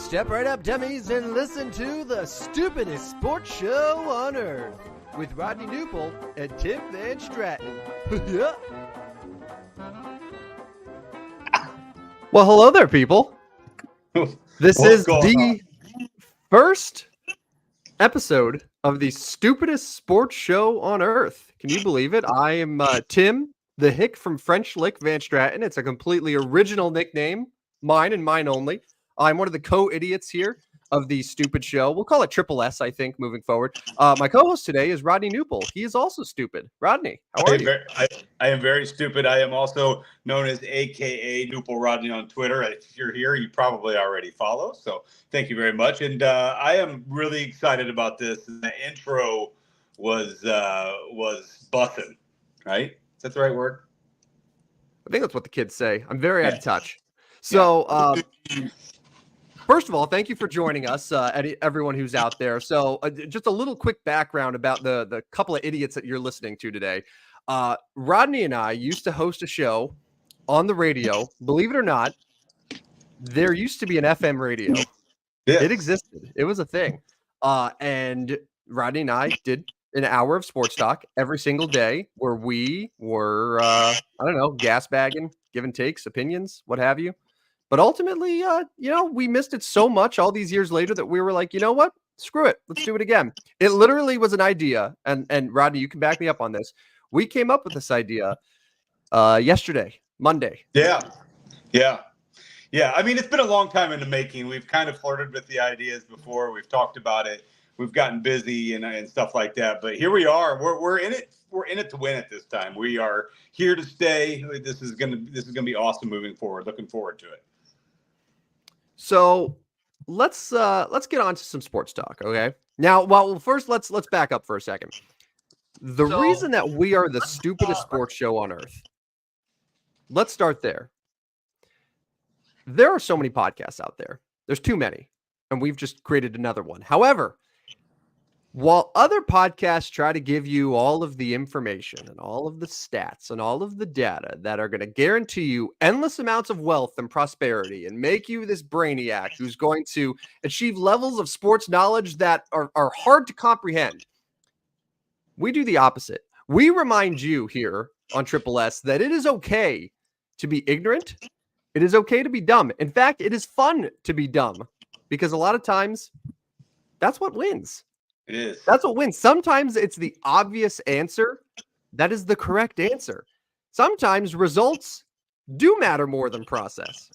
Step right up, dummies, and listen to the Stupidest Sports Show on Earth with Rodney Newpol and Tim Van Stratton. Well, hello there, people. This is the first episode of the Stupidest Sports Show on Earth. Can you believe it? I am Tim, the Hick from French Lick Van Stratton. It's a completely original nickname, mine and mine only. I'm one of the co-idiots here of the stupid show. We'll call it Triple S, I think, moving forward. My co-host today is Rodney Newpol. He is also stupid. Rodney, how are you? I am very stupid. I am also known as AKA Newpol Rodney on Twitter. If you're here, you probably already follow. So thank you very much. And I am really excited about this. The intro was bussin', right? Is that the right word? I think that's what the kids say. I'm very out of touch. So, first of all, thank you for joining us, everyone who's out there. So just a little quick background about the couple of idiots that you're listening to today. Rodney and I used to host a show on the radio. Believe it or not, there used to be an FM radio. Yes. It existed. It was a thing. And Rodney and I did an hour of sports talk every single day where we were, gas bagging, giving takes, opinions, what have you. But ultimately, we missed it so much all these years later that we were like, you know what? Screw it. Let's do it again. It literally was an idea. And Rodney, you can back me up on this. We came up with this idea yesterday, Monday. Yeah. I mean, it's been a long time in the making. We've kind of flirted with the ideas before. We've talked about it. We've gotten busy and stuff like that. But here we are. We're in it. We're in it to win it this time. We are here to stay. This is gonna be awesome moving forward. Looking forward to it. So let's get on to some sports talk, okay? Now, first let's back up for a second. The reason that we are the stupidest sports show on earth. Let's start there. There are so many podcasts out there. There's too many, and we've just created another one. However, while other podcasts try to give you all of the information and all of the stats and all of the data that are going to guarantee you endless amounts of wealth and prosperity and make you this brainiac who's going to achieve levels of sports knowledge that are hard to comprehend, we do the opposite. We remind you here on Triple S that it is okay to be ignorant. It is okay to be dumb. In fact, it is fun to be dumb because a lot of times that's what wins. It is. That's what wins. Sometimes it's the obvious answer that is the correct answer. Sometimes results do matter more than process.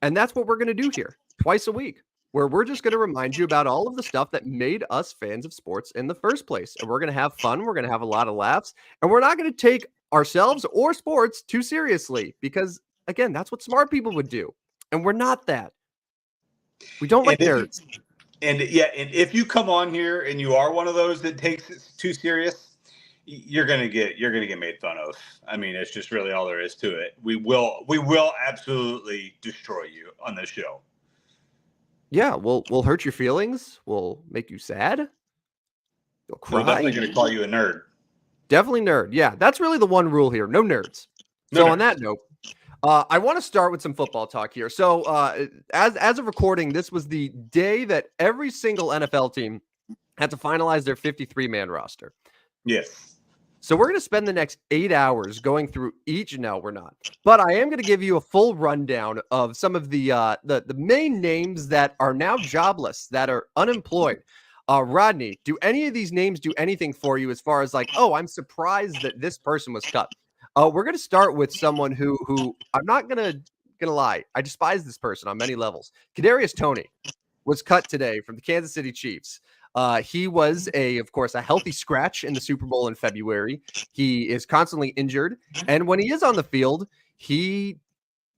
And that's what we're going to do here twice a week, where we're just going to remind you about all of the stuff that made us fans of sports in the first place. And we're going to have fun. We're going to have a lot of laughs. And we're not going to take ourselves or sports too seriously because, again, that's what smart people would do. And we're not that. We don't like nerds. And if you come on here and you are one of those that takes it too serious, you're gonna get made fun of. I mean, it's just really all there is to it. We will absolutely destroy you on this show. Yeah, we'll hurt your feelings. We'll make you sad. You'll cry. We're definitely gonna call you a nerd. Definitely nerd. Yeah, that's really the one rule here. No nerds. So on that note, I want to start with some football talk here. So as of recording, this was the day that every single NFL team had to finalize their 53-man roster. Yes. So we're going to spend the next 8 hours going through each. No, we're not. But I am going to give you a full rundown of some of the main names that are now jobless, that are unemployed. Rodney, do any of these names do anything for you as far as like, oh, I'm surprised that this person was cut? We're going to start with someone who I'm not gonna lie, I despise this person on many levels. Kadarius Toney was cut today from the Kansas City Chiefs. He was of course, a healthy scratch in the Super Bowl in February. He is constantly injured, and when he is on the field, he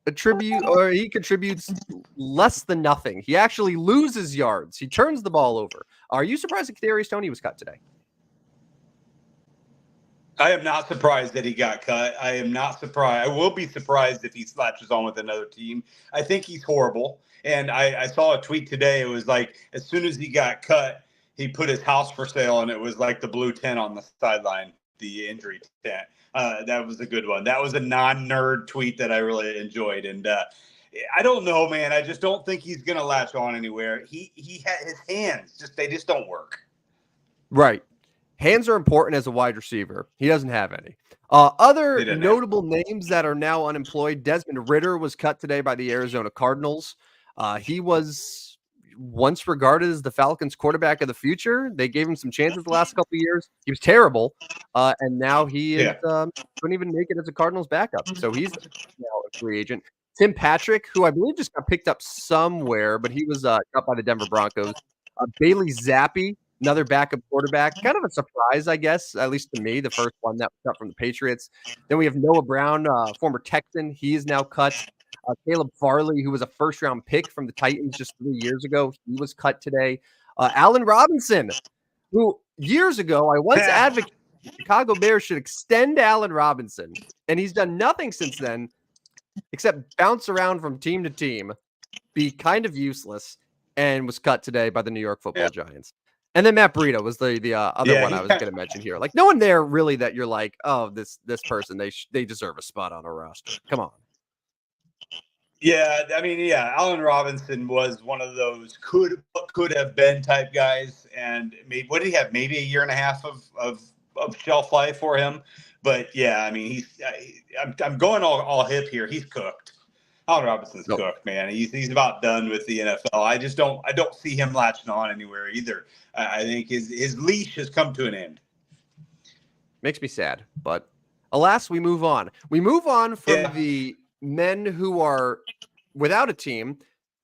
contributes less than nothing. He actually loses yards. He turns the ball over. Are you surprised that Kadarius Toney was cut today? I am not surprised that he got cut. I am not surprised. I will be surprised if he slashes on with another team. I think he's horrible. And I saw a tweet today. It was like, as soon as he got cut, he put his house for sale, and it was like the blue tent on the sideline, the injury tent. That was a good one. That was a non-nerd tweet that I really enjoyed. And I don't know, man. I just don't think he's going to latch on anywhere. He had his hands, they just don't work. Right. Hands are important as a wide receiver. He doesn't have any. Other notable names that are now unemployed. Desmond Ridder was cut today by the Arizona Cardinals. He was once regarded as the Falcons quarterback of the future. They gave him some chances the last couple of years. He was terrible. And now he is, couldn't even make it as a Cardinals backup. So he's now a free agent. Tim Patrick, who I believe just got picked up somewhere, but he was cut by the Denver Broncos. Bailey Zappi, another backup quarterback. Kind of a surprise, I guess, at least to me, the first one that was cut from the Patriots. Then we have Noah Brown, former Texan. He is now cut. Caleb Farley, who was a first-round pick from the Titans just 3 years ago, he was cut today. Allen Robinson, who years ago I once advocated the Chicago Bears should extend Allen Robinson, and he's done nothing since then except bounce around from team to team, be kind of useless, and was cut today by the New York Football Giants. And then Matt Breida was the other one I was going to mention here. Like, no one there really that you're like, oh, this person, they deserve a spot on a roster. Come on. Yeah, I mean, Allen Robinson was one of those could have been type guys, and maybe what did he have? Maybe a year and a half of shelf life for him. But yeah, I mean, I'm going all hip here. He's cooked. Allen Robinson's cooked, man. He's about done with the NFL. I don't see him latching on anywhere either. I think his leash has come to an end. Makes me sad, but alas, we move on. We move on from the men who are without a team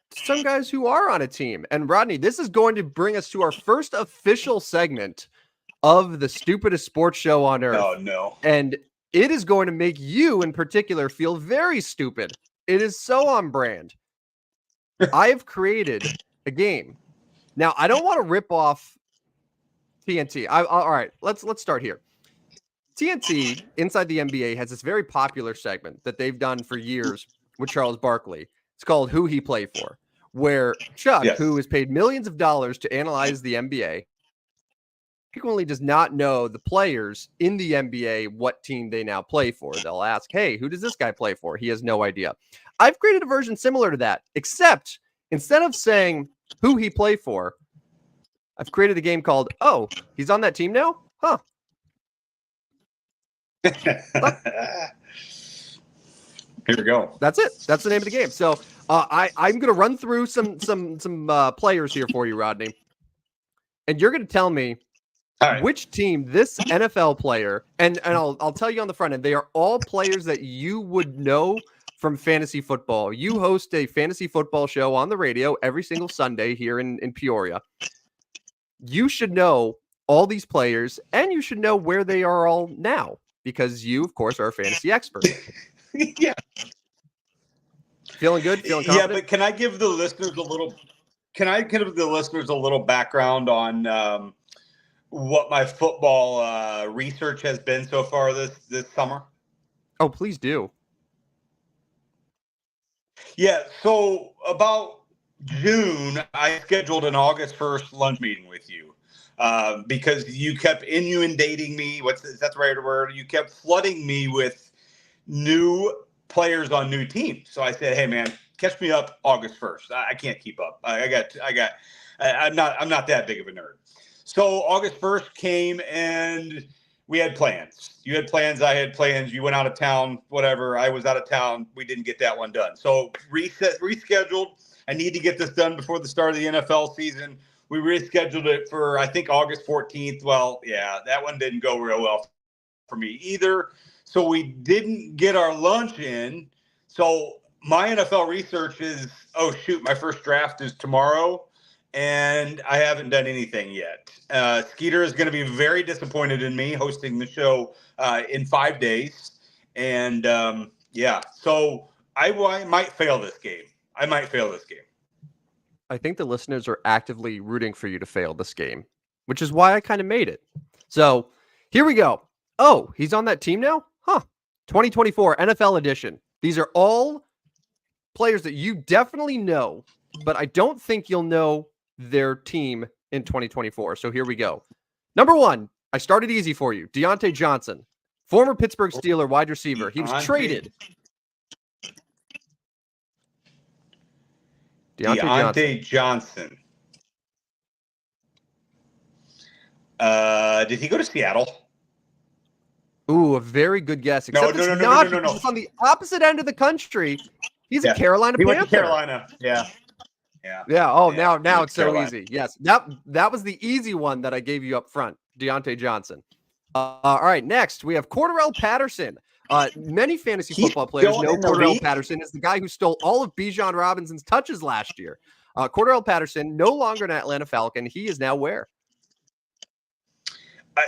to some guys who are on a team. And Rodney, this is going to bring us to our first official segment of the Stupidest Sports Show on Earth. Oh, no. And it is going to make you in particular feel very stupid. It is so on brand. I have created a game. Now, I don't want to rip off TNT. All right, let's start here. TNT, Inside the NBA, has this very popular segment that they've done for years with Charles Barkley. It's called Who He Played For, where Chuck, who is paid millions of dollars to analyze the NBA, frequently does not know the players in the NBA, what team they now play for. They'll ask, hey, who does this guy play for? He has no idea. I've created a version similar to that, except instead of saying who he played for, I've created a game called, oh, he's on that team now? Huh. Here we go. That's it. That's the name of the game. So I'm going to run through some players here for you, Rodney. And you're going to tell me which team this NFL player, and I'll tell you on the front end, they are all players that you would know from fantasy football. You host a fantasy football show on the radio every single Sunday here in Peoria. You should know all these players, and you should know where they are all now, because you, of course, are a fantasy expert. Yeah. Feeling good? Feeling confident? Yeah, but can I give the listeners a little background on what my football research has been so far this summer? Oh, please do. Yeah, so about June, I scheduled an August 1st lunch meeting with you because you kept inundating me. Is that the right word? You kept flooding me with new players on new teams. So I said, hey, man, catch me up August 1st. I can't keep up. I'm not that big of a nerd. So August 1st came and we had plans. You had plans. I had plans. You went out of town, whatever. I was out of town. We didn't get that one done. So rescheduled. I need to get this done before the start of the NFL season. We rescheduled it for, I think, August 14th. Well, yeah, that one didn't go real well for me either. So we didn't get our lunch in. So my NFL research is, oh, shoot, my first draft is tomorrow. And I haven't done anything yet. Skeeter is going to be very disappointed in me hosting the show in 5 days. And so I might fail this game. I think the listeners are actively rooting for you to fail this game, which is why I kind of made it. So here we go. Oh, he's on that team now? Huh. 2024 NFL edition. These are all players that you definitely know, but I don't think you'll know their team in 2024. So here we go. Number one, I started easy for you. Deontay Johnson, former Pittsburgh Steeler wide receiver. He was traded. Deontay Johnson. Did he go to Seattle? Ooh, a very good guess. Except No. It's on the opposite end of the country. He's a Carolina Panther. He went to Carolina. Yeah. Oh, now it's so Carolina. easy. Yes, that was the easy one that I gave you up front. Deontay Johnson. All right, next we have Cordarrelle Patterson. Many fantasy football players know Cordarrelle Patterson is the guy who stole all of Bijan Robinson's touches last year. Cordarrelle Patterson, no longer an Atlanta Falcon. He is now where?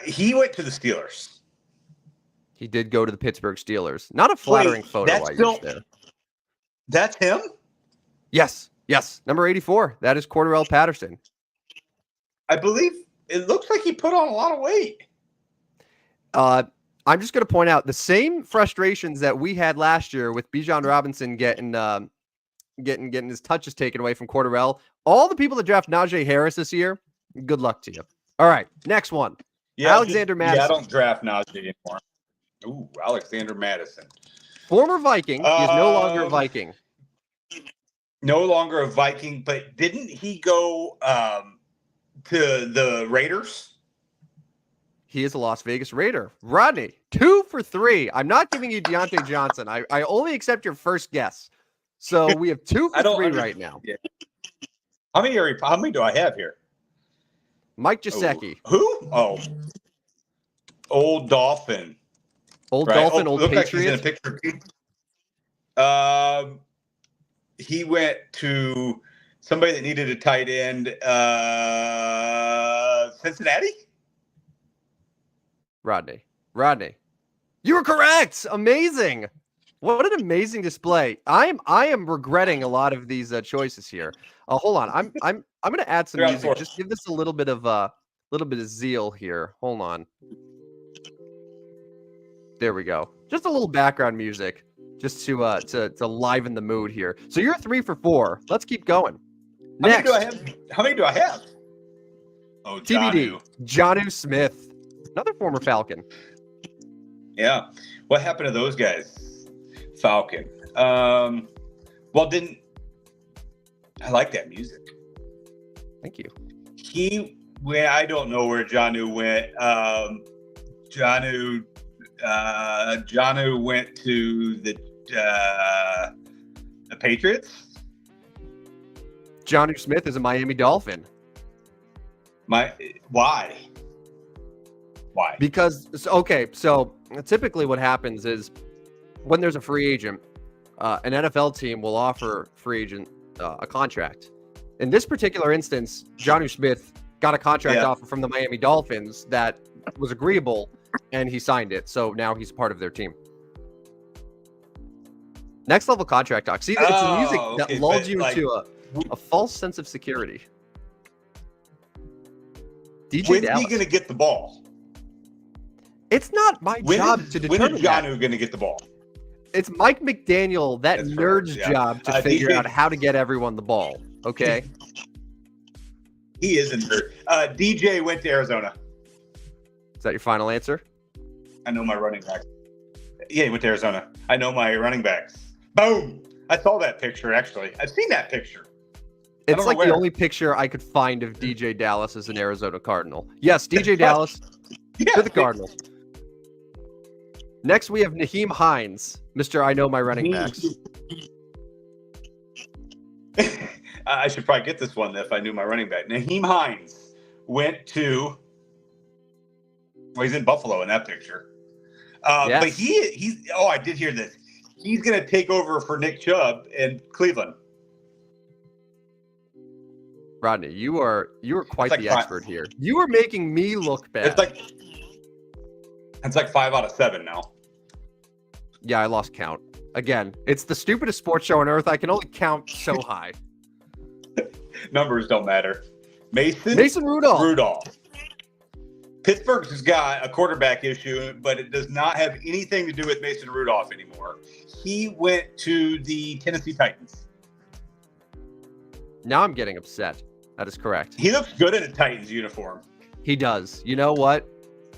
He went to the Steelers. He did go to the Pittsburgh Steelers. Not a flattering photo I used there. That's him? Yes. Number 84. That is Cordarrelle Patterson. I believe it looks like he put on a lot of weight. I'm just going to point out the same frustrations that we had last year with Bijan Robinson getting his touches taken away from Cordarrelle. All the people that draft Najee Harris this year, good luck to you. All right, next one. Yeah, Alexander Mattison. Yeah, I don't draft Najee anymore. Ooh, Alexander Mattison. Former Viking. He is no longer a Viking. No longer a Viking, but didn't he go to the Raiders? He is a Las Vegas Raider. Rodney, 2 for 3. I'm not giving you Deontay Johnson. I only accept your first guess. So we have 2 for 3 right now. Yeah. How many do I have here? Mike Gesicki. Who? Oh. Old Dolphin. Old Dolphin, old Patriot. Patriot. Like he's in a picture. He went to somebody that needed a tight end. Cincinnati? Rodney. You were correct. Amazing. What an amazing display. I am regretting a lot of these choices here. Hold on. I'm going to add some music. Just give this a little bit of zeal here. Hold on. There we go. Just a little background music, just to liven the mood here. So you're 3 for 4. Let's keep going. Next. How many do I have? Oh, TBD. Jonnu Smith, another former Falcon. Yeah. What happened to those guys? Falcon. Well, I like that music. Thank you. I don't know where Jonnu went. Jonnu went to the Patriots. Jonnu Smith is a Miami Dolphin. Why? Because so typically what happens is when there's a free agent, an NFL team will offer free agent a contract. In this particular instance, Jonnu Smith got a contract offer from the Miami Dolphins that was agreeable, and he signed it. So now he's part of their team. Next level contract talk. See, it's the music that lulls you to a false sense of security. When's he going to get the ball? It's not my job to determine. When is Jonnu going to get the ball? It's Mike McDaniel, nerd's job to figure out how to get everyone the ball. Okay. He is a nerd. DJ went to Arizona. Is that your final answer? I know my running backs. Yeah, he went to Arizona. I know my running backs. Boom! I saw that picture, actually. I've seen that picture. It's like the only picture I could find of DJ Dallas as an Arizona Cardinal. Yes, DJ Dallas to the Cardinals. Next, we have Nyheim Hines, Mr. I know my running backs. I should probably get this one if I knew my running back. Nyheim Hines went to... Well, he's in Buffalo in that picture. But he's... Oh, I did hear this. He's going to take over for Nick Chubb in Cleveland. Rodney, you are quite the expert here. You are making me look bad. It's like 5 out of 7 now. Yeah, I lost count. Again, it's the stupidest sports show on earth. I can only count so high. Numbers don't matter. Mason Rudolph. Pittsburgh's got a quarterback issue, but it does not have anything to do with Mason Rudolph anymore. He went to the Tennessee Titans. Now I'm getting upset. That is correct. He looks good in a Titans uniform. He does. You know what?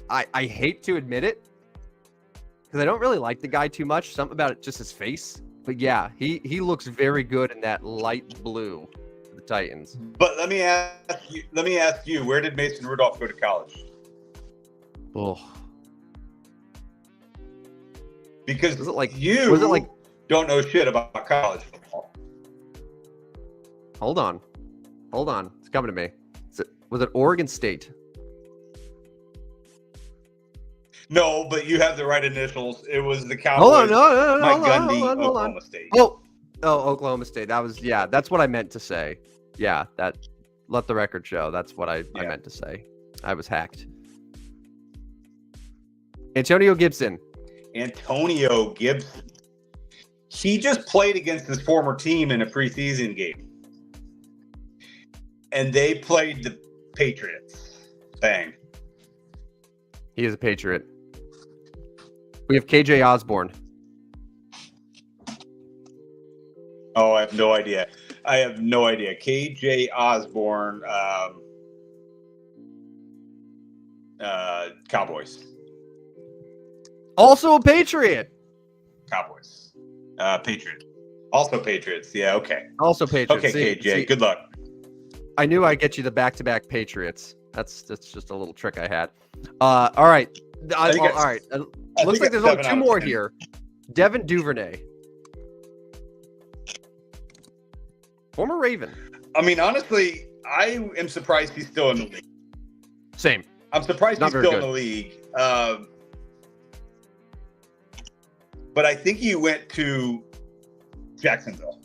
I hate to admit it because I don't really like the guy too much. Something about it, just his face. But yeah, he looks very good in that light blue. Titans. But let me ask you, where did Mason Rudolph go to college? Oh, Because was it like don't know shit about college football. Hold on. It's coming to me. Was it Oregon State? No, but you have the right initials. It was the Cowboys. Hold on, no, Mike Gundy, hold on. Oklahoma State. Oh, Oklahoma State. That's what I meant to say. Yeah, let the record show. That's what I meant to say. I was hacked. Antonio Gibson. He just played against his former team in a preseason game. And they played the Patriots. Bang. He is a Patriot. We have KJ Osborne. Oh, I have no idea. KJ Osborne, Cowboys. Also a Patriot. Cowboys. Patriot. Also Patriots. Yeah, okay. Also Patriots. Okay, KJ, good luck. I knew I'd get you the back-to-back Patriots. That's just a little trick I had. All right. All right. Looks like there's only two more here. Devin Duvernay. Former Raven. I mean, honestly, I am surprised he's still in the league. Same. I'm surprised he's still in the league. But I think he went to Jacksonville.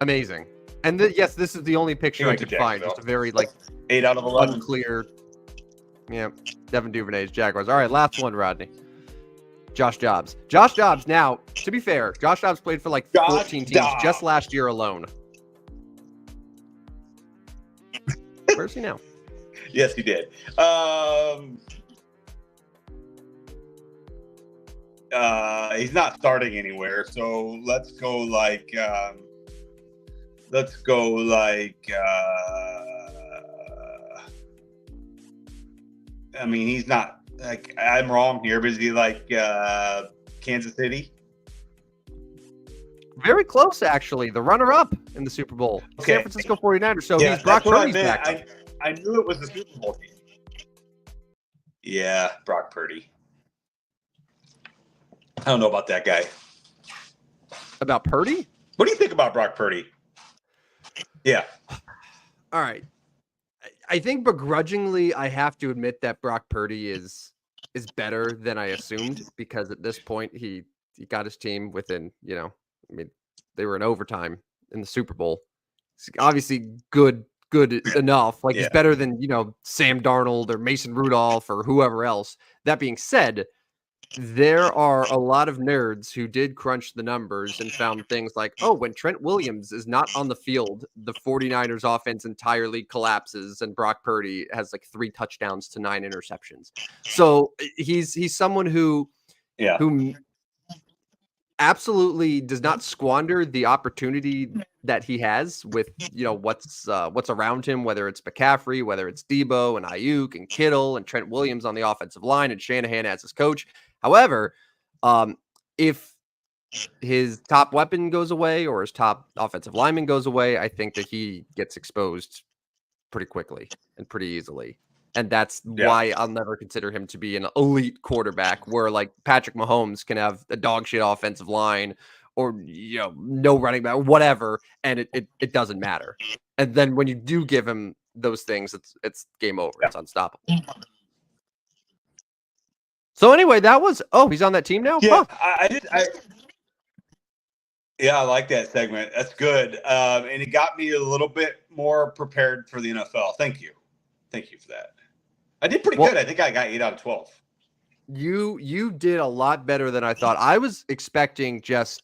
Amazing. And yes, this is the only picture I could find. Just a very 8 out of 11. Unclear. Yeah, Devin Duvernay's Jaguars. All right, last one, Rodney. Josh Dobbs. Josh Dobbs. Now, to be fair, Josh Dobbs played for 14 teams just last year alone. Where's he now? Yes, he did. He's not starting anywhere, so let's go I mean, he's not I'm wrong here, but is he Kansas City? Very close, actually. The runner-up in the Super Bowl. Okay. San Francisco 49ers. So he's Brock Purdy's back. I knew it was the Super Bowl team. Yeah, Brock Purdy. I don't know about that guy. About Purdy? What do you think about Brock Purdy? Yeah. All right. I think begrudgingly, I have to admit that Brock Purdy is better than I assumed, because at this point he got his team within, I mean, they were in overtime in the Super Bowl. It's obviously good enough. He's better than, Sam Darnold or Mason Rudolph or whoever else. That being said, there are a lot of nerds who did crunch the numbers and found things like, when Trent Williams is not on the field, the 49ers offense entirely collapses and Brock Purdy has 3 touchdowns to 9 interceptions. So he's someone who absolutely does not squander the opportunity that he has with, what's around him, whether it's McCaffrey, whether it's Debo and Ayuk and Kittle and Trent Williams on the offensive line and Shanahan as his coach. However, if his top weapon goes away or his top offensive lineman goes away, I think that he gets exposed pretty quickly and pretty easily. And that's why I'll never consider him to be an elite quarterback where Patrick Mahomes can have a dog shit offensive line or, no running back, whatever. And it doesn't matter. And then when you do give him those things, it's game over. It's unstoppable. So anyway, that was, he's on that team now? Yeah, huh. I like that segment. That's good. And it got me a little bit more prepared for the NFL. Thank you for that. I did pretty good. I think I got 8 out of 12. You did a lot better than I thought. I was expecting just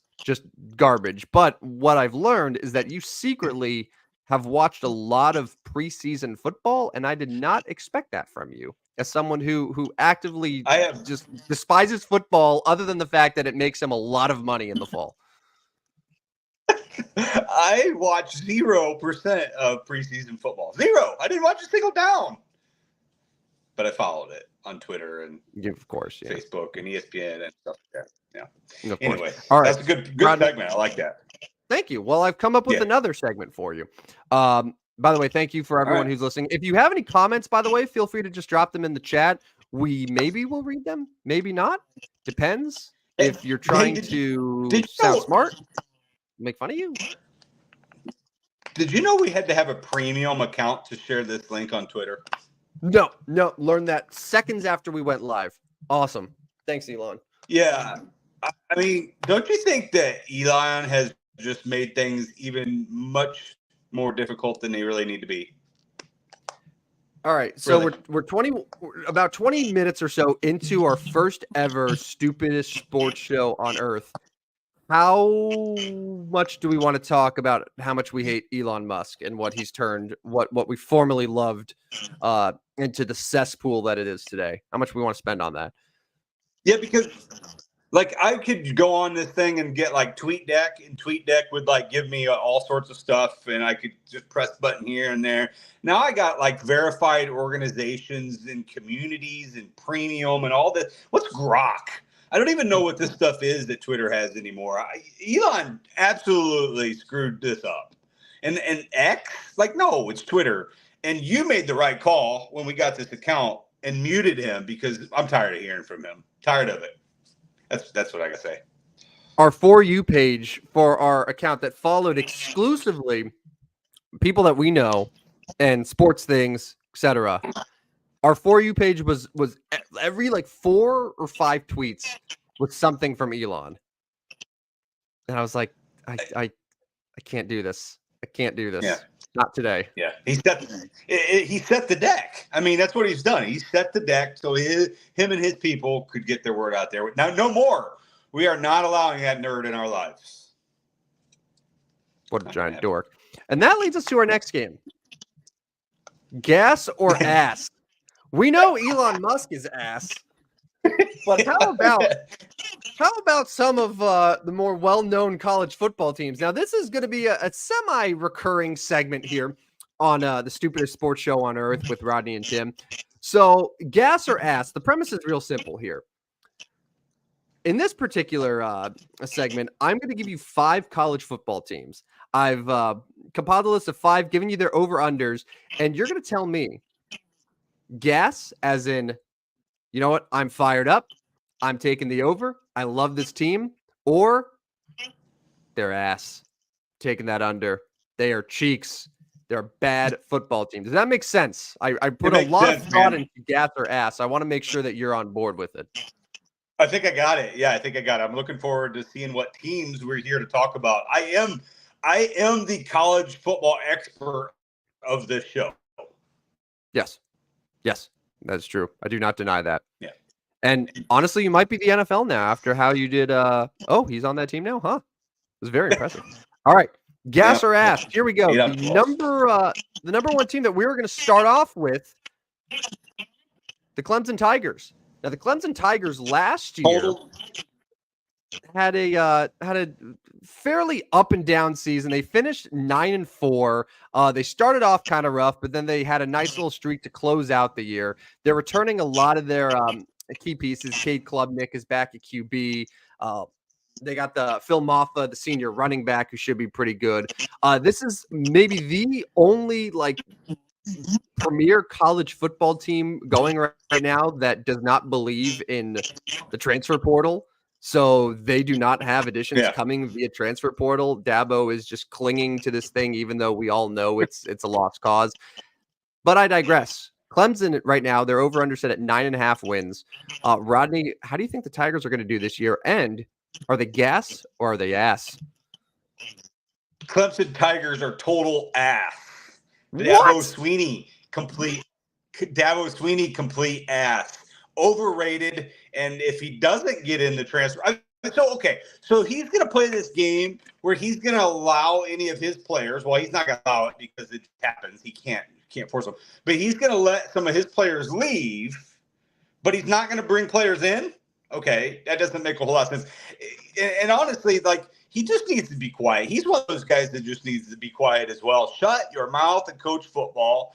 garbage, but what I've learned is that you secretly have watched a lot of preseason football, and I did not expect that from you as someone who actively just despises football, other than the fact that it makes him a lot of money in the fall. I watched 0% of preseason football. 0. I didn't watch a single down. But I followed it on Twitter and of course, Facebook and ESPN and stuff like that. Yeah. Of anyway, all right. That's a good segment. I like that. Thank you. Well, I've come up with Yeah. another segment for you. By the way, thank you for everyone who's listening. If you have any comments, by the way, feel free to just drop them in the chat. We maybe will read them, maybe not. Depends. If you're trying to sound smart, make fun of you. Did you know we had to have a premium account to share this link on Twitter? No. Learned that seconds after we went live. Awesome. Thanks, Elon. Yeah. I mean, don't you think that Elon has just made things even much more difficult than they really need to be? All right, so Really? we're about 20 minutes or so into our first ever Stupidest Sports Show on Earth. How much do we want to talk about how much we hate Elon Musk and what he's turned what we formerly loved into the cesspool that it is today? How much we want to spend on that? Yeah, because like I could go on this thing and get like TweetDeck, and TweetDeck would like give me all sorts of stuff, and I could just press button here and there. Now I got like verified organizations and communities and premium and all this. What's Grok? I don't even know what this stuff is that Twitter has anymore. Elon absolutely screwed this up. And X, like, no, it's Twitter. And you made the right call when we got this account and muted him because I'm tired of hearing from him. Tired of it. That's what I gotta say. Our For You page for our account that followed exclusively people that we know and sports things, etc. Our For You page was every like 4 or 5 tweets with something from Elon, and I was like, I can't do this. I can't do this. Yeah. Not today. Yeah, he set the deck. I mean, that's what he's done. He set the deck so him and his people could get their word out there. Now, no more. We are not allowing that nerd in our lives. What a giant dork. And that leads us to our next game. Gas or ass? We know Elon Musk is ass. But how about some of the more well-known college football teams? Now, this is going to be a semi-recurring segment here on the Stupidest Sports Show on Earth with Rodney and Tim. So, gas or ass? The premise is real simple here. In this particular segment, I'm going to give you 5 college football teams. I've compiled a list of 5, giving you their over-unders, and you're going to tell me gas as in, you know what, I'm fired up. I'm taking the over. I love this team. Or their ass. Taking that under. They are cheeks. They're a bad football team. Does that make sense? I put a lot of thought into gas or ass. I want to make sure that you're on board with it. I think I got it. Yeah, I think I got it. I'm looking forward to seeing what teams we're here to talk about. I am the college football expert of this show. Yes, that's true. I do not deny that. Yeah. And honestly, you might be the NFL now after how you did. Oh, he's on that team now, huh? It was very impressive. All right, gas or ass? Here we go. The number 1 team that we were going to start off with, the Clemson Tigers. Now, the Clemson Tigers last year had a fairly up and down season. They finished 9-4. They started off kind of rough, but then they had a nice little streak to close out the year. They're returning a lot of their key pieces. Cade Klubnik is back at QB. They got the Phil Maffa, the senior running back, who should be pretty good. This is maybe the only premier college football team going right now that does not believe in the transfer portal. So they do not have additions coming via transfer portal. Dabo is just clinging to this thing, even though we all know it's a lost cause. But I digress. Clemson right now, they're over under set at 9.5 wins. Rodney, how do you think the Tigers are going to do this year? And are they gas or are they ass? Clemson Tigers are total ass. What? Dabo Sweeney complete ass. Overrated. And if he doesn't get in the transfer, so he's going to play this game where he's going to allow any of his players. Well, he's not going to allow it because it happens. He can't force them. But he's going to let some of his players leave. But he's not going to bring players in. Okay, that doesn't make a whole lot of sense. And honestly, he just needs to be quiet. He's one of those guys that just needs to be quiet as well. Shut your mouth and coach football.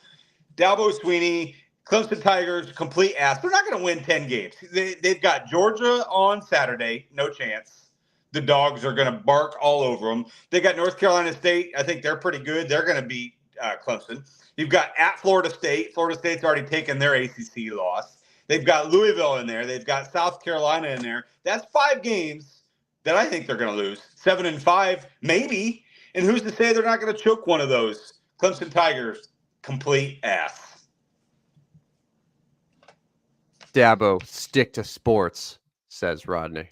Dabo Sweeney, Clemson Tigers, complete ass. They're not going to win 10 games. They've got Georgia on Saturday, no chance. the Dogs are going to bark all over them. They got North Carolina State. I think they're pretty good. They're going to beat Clemson. You've got at Florida State. Florida State's already taken their ACC loss. They've got Louisville in there. They've got South Carolina in there. That's 5 games that I think they're going to lose. 7-5, maybe. And who's to say they're not going to choke one of those? Clemson Tigers, complete ass. Dabo, stick to sports, says Rodney.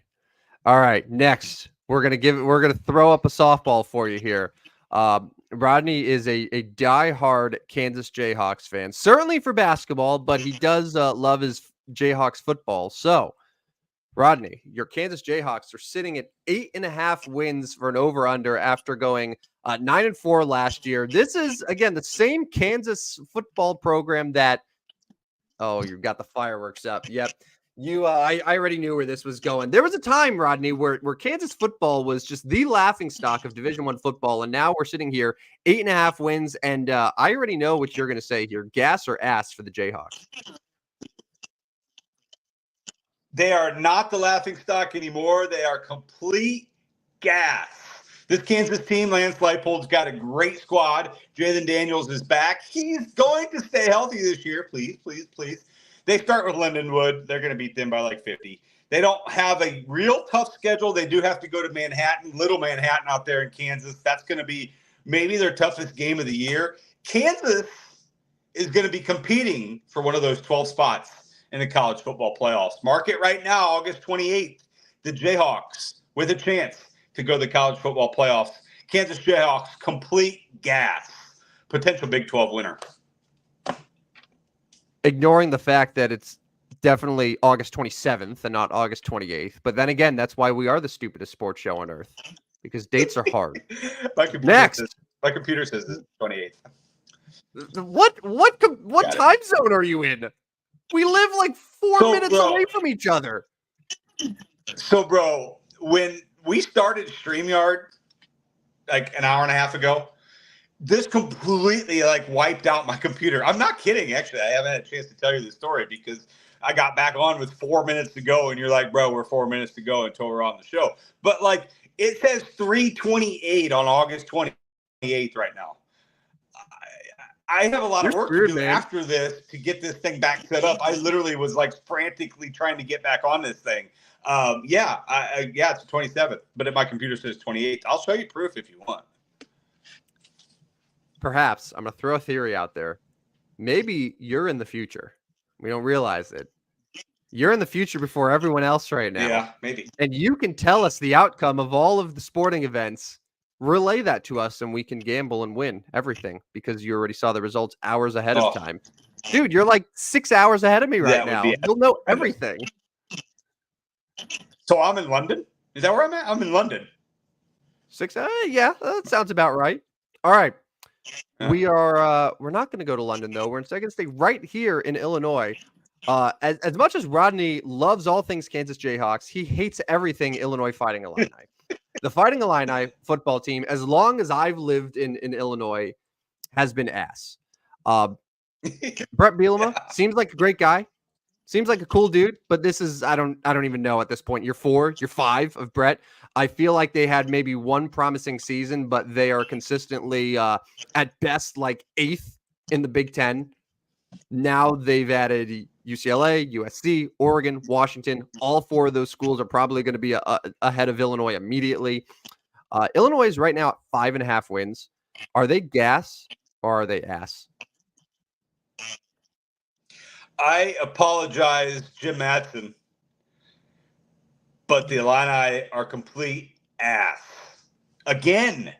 All right, next we're gonna throw up a softball for you here. Rodney is a diehard Kansas Jayhawks fan, certainly for basketball, but he does love his Jayhawks football. So, Rodney, your Kansas Jayhawks are sitting at 8.5 wins for an over/under after going 9-4 last year. This is again the same Kansas football program that. Oh, you've got the fireworks up. Yep. I already knew where this was going. There was a time, Rodney, where Kansas football was just the laughing stock of Division I football, and now we're sitting here 8.5 wins, and I already know what you're going to say here. Gas or ass for the Jayhawks? They are not the laughing stock anymore. They are complete gas. This Kansas team, Lance Leipold's got a great squad. Jalen Daniels is back. He's going to stay healthy this year. Please, please, please. They start with Lindenwood. They're going to beat them by like 50. They don't have a real tough schedule. They do have to go to Manhattan, Little Manhattan out there in Kansas. That's going to be maybe their toughest game of the year. Kansas is going to be competing for one of those 12 spots in the college football playoffs. Mark it right now, August 28th. The Jayhawks with a chance to go to the college football playoffs. Kansas Jayhawks, complete gas. Potential Big 12 winner. Ignoring the fact that it's definitely August 27th and not August 28th. But then again, that's why we are the stupidest sports show on earth, because dates are hard. Next. My computer says it's 28th. What time zone are you in? We live like 4 minutes away from each other. So, bro, when we started StreamYard like an hour and a half ago, this completely like wiped out my computer. I'm not kidding. Actually, I haven't had a chance to tell you the story because I got back on with 4 minutes to go, and you're like, bro, we're 4 minutes to go until we're on the show. But like, it says 3:28 on August 28th right now. I have a lot of work to do after this to get this thing back set up. I literally was like frantically trying to get back on this thing. It's the 27th, but my computer says 28th. I'll show you proof if you want. Perhaps I'm going to throw a theory out there. Maybe you're in the future. We don't realize it. You're in the future before everyone else right now. Yeah, maybe. And you can tell us the outcome of all of the sporting events. Relay that to us, and we can gamble and win everything because you already saw the results hours ahead of time. Dude, you're like 6 hours ahead of me right now. You'll know everything. So I'm in London? Is that where I'm at? I'm in London. Yeah, that sounds about right. All right. We are we're not going to go to London though. We're instead going to stay right here in Illinois. As much as Rodney loves all things Kansas Jayhawks, he hates everything Illinois Fighting Illini. The Fighting Illini football team, as long as I've lived in Illinois, has been ass. Brett Bielema seems like a great guy. Seems like a cool dude, but this is I don't even know at this point. You're 4, you're 5 of Brett. I feel like they had maybe one promising season, but they are consistently at best like 8th in the Big Ten. Now they've added UCLA, USC, Oregon, Washington. All 4 of those schools are probably going to be ahead of Illinois immediately. Illinois is right now at 5.5 wins. Are they gas or are they ass? I apologize, Jim Matson, but the Illini are complete ass. Again,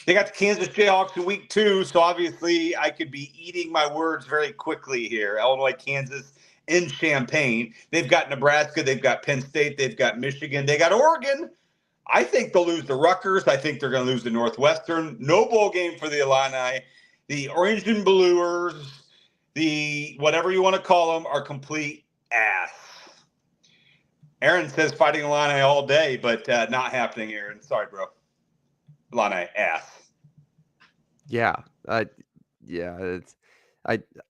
they got the Kansas Jayhawks in week 2, so obviously I could be eating my words very quickly here. Illinois, Kansas, in Champaign. They've got Nebraska. They've got Penn State. They've got Michigan. They got Oregon. I think they'll lose to Rutgers. I think they're going to lose to Northwestern. No bowl game for the Illini. The Orange and Bluers, the whatever you want to call them, are complete ass. Aaron says Fighting Illini all day, but not happening, Aaron. Sorry, bro. Illini ass. Yeah. I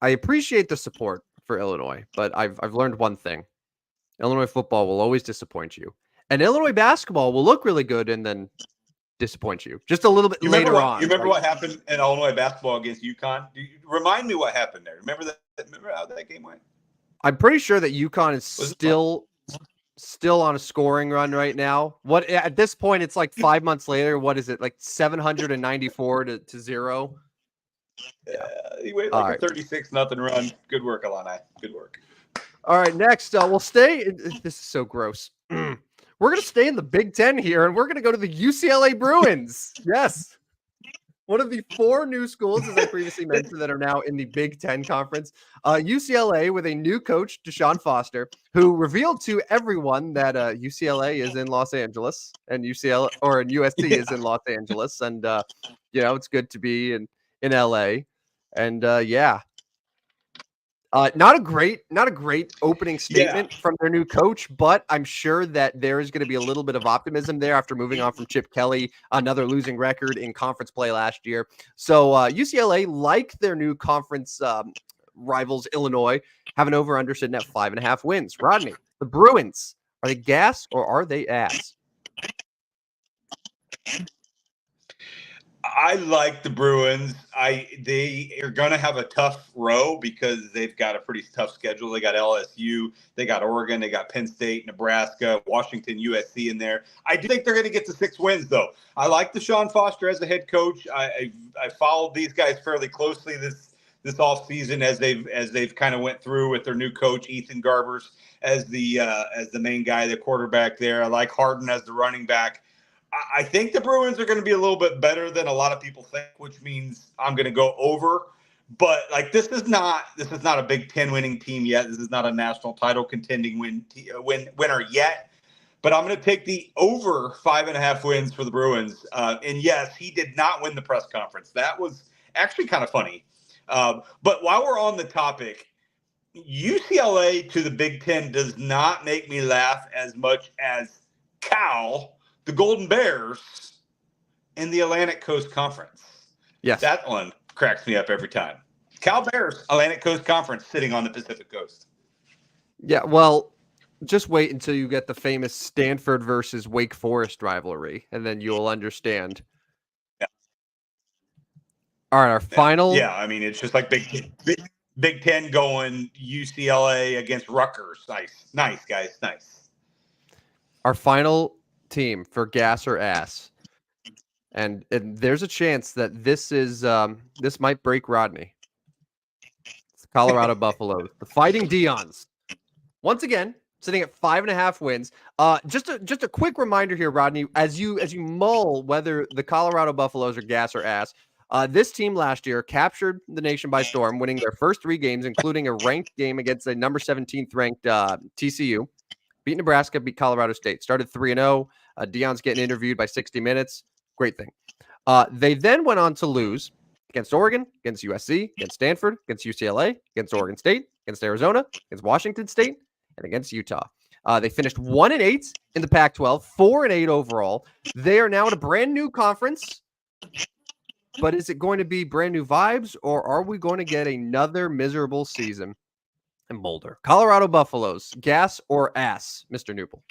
appreciate the support for Illinois, but I've learned one thing. Illinois football will always disappoint you. And Illinois basketball will look really good and then disappoint you just a little bit later on. You remember what happened in Illinois basketball against UConn? Remind me what happened there. Remember how that game went? I'm pretty sure that UConn is still on a scoring run right now. What at this point, it's like 5 months later. What is it, like 794 to 0? Yeah, he went like a 36-0 run. Good work, Illini. Good work. All right, next we'll stay. This is so gross. We're going to stay in the Big Ten here, and we're going to go to the UCLA Bruins. Yes. One of the 4 new schools, as I previously mentioned, that are now in the Big Ten Conference. UCLA with a new coach, Deshaun Foster, who revealed to everyone that UCLA is in Los Angeles and USC is in Los Angeles. And, it's good to be in LA. And, not a great opening statement from their new coach, but I'm sure that there is going to be a little bit of optimism there after moving on from Chip Kelly, another losing record in conference play last year. So UCLA, like their new conference rivals, Illinois, have an over-under sitting at 5.5 wins. Rodney, the Bruins, are they gas or are they ass? I like the Bruins. They are going to have a tough row because they've got a pretty tough schedule. They got LSU, they got Oregon, they got Penn State, Nebraska, Washington, USC in there. I do think they're going to get to 6 wins, though. I like Deshaun Foster as a head coach. I followed these guys fairly closely this offseason as they've kind of went through with their new coach, Ethan Garbers, as the main guy, the quarterback there. I like Harden as the running back. I think the Bruins are going to be a little bit better than a lot of people think, which means I'm going to go over. But like this is not a Big Ten winning team yet. This is not a national title contending winner yet. But I'm going to take the over 5.5 wins for the Bruins. And yes, he did not win the press conference. That was actually kind of funny. But while we're on the topic, UCLA to the Big Ten does not make me laugh as much as Cal, the Golden Bears, in the Atlantic Coast Conference. Yes. That one cracks me up every time. Cal Bears, Atlantic Coast Conference, sitting on the Pacific Coast. Yeah, well, just wait until you get the famous Stanford versus Wake Forest rivalry, and then you'll understand. Yeah. All right, our final. Yeah, I mean, it's just like Big Ten going UCLA against Rutgers. Nice, guys, nice. Our final team for gas or ass, and there's a chance that this might break Rodney. It's the Colorado Buffaloes, the Fighting Deons, once again sitting at 5.5 wins. Just a quick reminder here, Rodney, as you mull whether the Colorado Buffaloes are gas or ass. This team last year captured the nation by storm, winning their first 3 games, including a ranked game against a number 17th ranked TCU. Beat Nebraska, beat Colorado State. Started 3-0. Deion's getting interviewed by 60 Minutes. Great thing. They then went on to lose against Oregon, against USC, against Stanford, against UCLA, against Oregon State, against Arizona, against Washington State, and against Utah. They finished 1-8 in the Pac-12, 4-8 overall. They are now in a brand new conference. But is it going to be brand new vibes, or are we going to get another miserable season in Boulder? Colorado Buffaloes, gas or ass, Mr. Newell?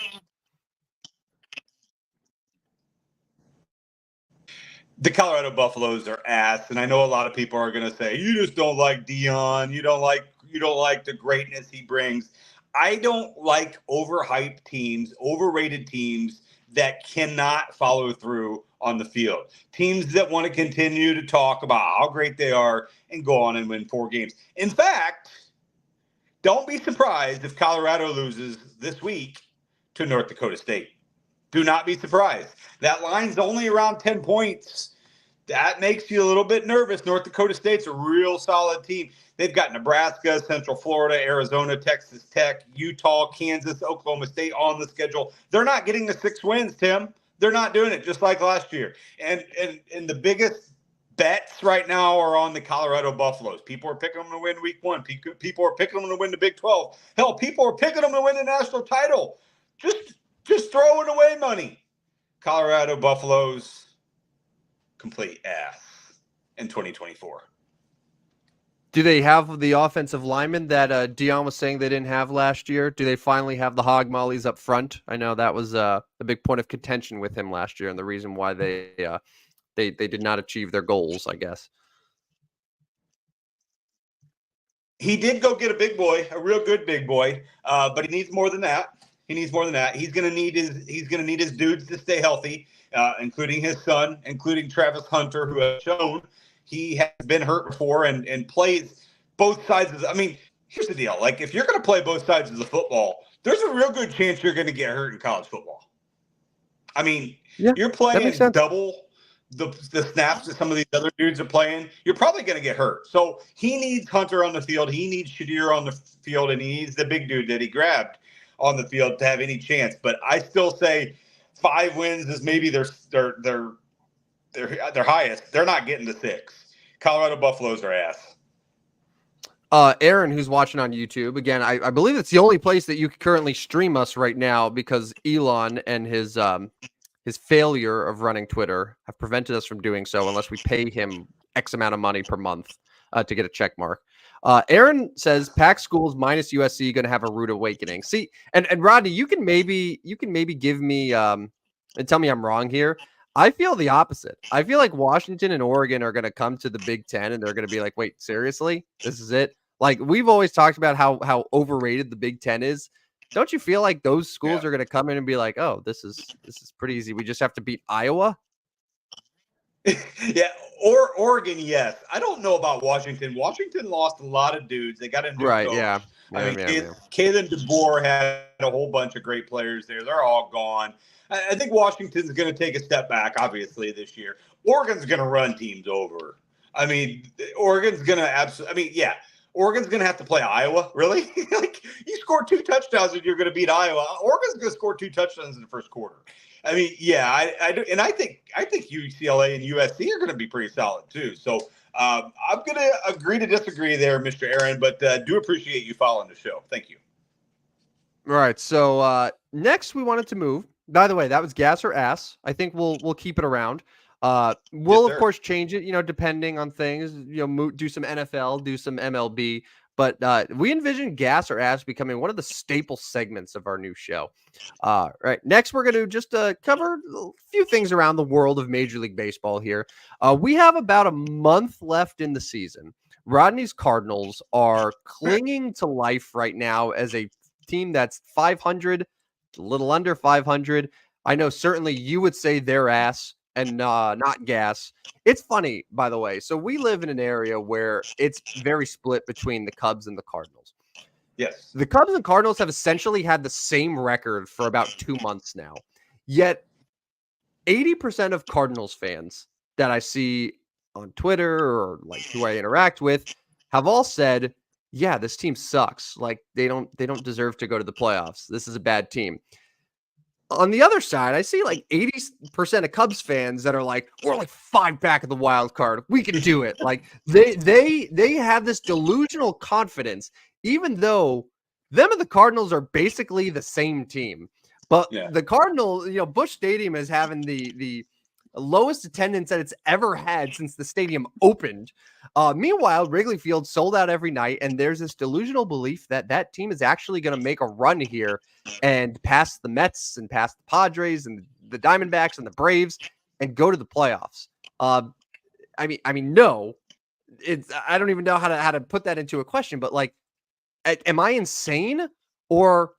The Colorado Buffaloes are ass, and I know a lot of people are going to say you just don't like Deion, you don't like the greatness he brings. I don't like overhyped teams, overrated teams that cannot follow through on the field. Teams that want to continue to talk about how great they are and go on and win 4 games. In fact, don't be surprised if Colorado loses this week to North Dakota State. Do not be surprised. That line's only around 10 points. That makes you a little bit nervous. North Dakota State's a real solid team. They've got Nebraska, Central Florida, Arizona, Texas Tech, Utah, Kansas, Oklahoma State on the schedule. They're not getting the 6 wins, Tim. They're not doing it, just like last year. And the biggest bets right now are on the Colorado Buffaloes. People are picking them to win week 1. People are picking them to win the Big 12. Hell, people are picking them to win the national title. Just throwing away money. Colorado Buffaloes, complete ass in 2024. Do they have the offensive lineman that Dion was saying they didn't have last year? Do they finally have the hog mollies up front? I know that was a big point of contention with him last year, and the reason why they did not achieve their goals, I guess. He did go get a big boy, a real good big boy, but he needs more than that. He needs more than that. He's gonna need his dudes to stay healthy, including his son, including Travis Hunter, who has shown he has been hurt before and plays both sides of the, I mean, here's the deal. Like, if you're gonna play both sides of the football, there's a real good chance you're gonna get hurt in college football. I mean, Yeah, you're that playing makes sense. double the snaps that some of these other dudes are playing, you're probably going to get hurt. So he needs Hunter on the field. He needs Shadir on the field, and he needs the big dude that he grabbed on the field to have any chance. But I still say 5 wins is maybe their highest. They're not getting to 6. Colorado Buffaloes are ass. Aaron, who's watching on YouTube, again, I believe it's the only place that you can currently stream us right now because Elon and his failure of running Twitter have prevented us from doing so unless we pay him X amount of money per month to get a check mark. Aaron says Pac schools minus USC going to have a rude awakening. See, and Rodney, you can maybe give me and tell me I'm wrong here. I feel the opposite. I feel like Washington and Oregon are going to come to the Big Ten and they're going to be like, wait, seriously? This is it? Like, we've always talked about how overrated the Big Ten is. Don't you feel like those schools are going to come in and be like, oh, this is pretty easy. We just have to beat Iowa? Yeah, or Oregon, yes. I don't know about Washington. Washington lost a lot of dudes. They got a new coach. Yeah. Kalen DeBoer had a whole bunch of great players there. They're all gone. I think Washington's going to take a step back, obviously, this year. Oregon's going to run teams over. I mean, Oregon's going to absolutely – I mean, yeah. Oregon's going to have to play Iowa, really? Like, you score 2 touchdowns and you're going to beat Iowa. Oregon's going to score 2 touchdowns in the first quarter. I mean, yeah, I do, and I think UCLA and USC are going to be pretty solid too. So I'm going to agree to disagree there, Mr. Aaron, but do appreciate you following the show. Thank you. All right. So next we wanted to move. By the way, that was gas or ass. I think we'll keep it around. We'll of course change it, depending on things. Do some NFL, do some MLB. But we envision gas or ass becoming one of the staple segments of our new show. Right. Next, we're going to just cover a few things around the world of Major League Baseball here. We have about a month left in the season. Rodney's Cardinals are clinging to life right now as a team that's 500, a little under 500. I know certainly you would say their ass and not gas. It's funny, by the way. So we live in an area where it's very split between the Cubs and the Cardinals. Yes. The Cubs and Cardinals have essentially had the same record for about 2 months now. Yet 80% of Cardinals fans that I see on Twitter or like who I interact with have all said, yeah, this team sucks. Like they don't deserve to go to the playoffs. This is a bad team. On the other side, I see like 80% of Cubs fans that are like, we're like 5 back of the wild card. We can do it. Like they have this delusional confidence, even though them and the Cardinals are basically the same team. But the Cardinals, Busch Stadium is having the lowest attendance that it's ever had since the stadium opened. Meanwhile, Wrigley Field sold out every night, and there's this delusional belief that team is actually going to make a run here and pass the Mets and pass the Padres and the Diamondbacks and the Braves and go to the playoffs. I mean, no, I don't even know how to put that into a question, but like, am I insane or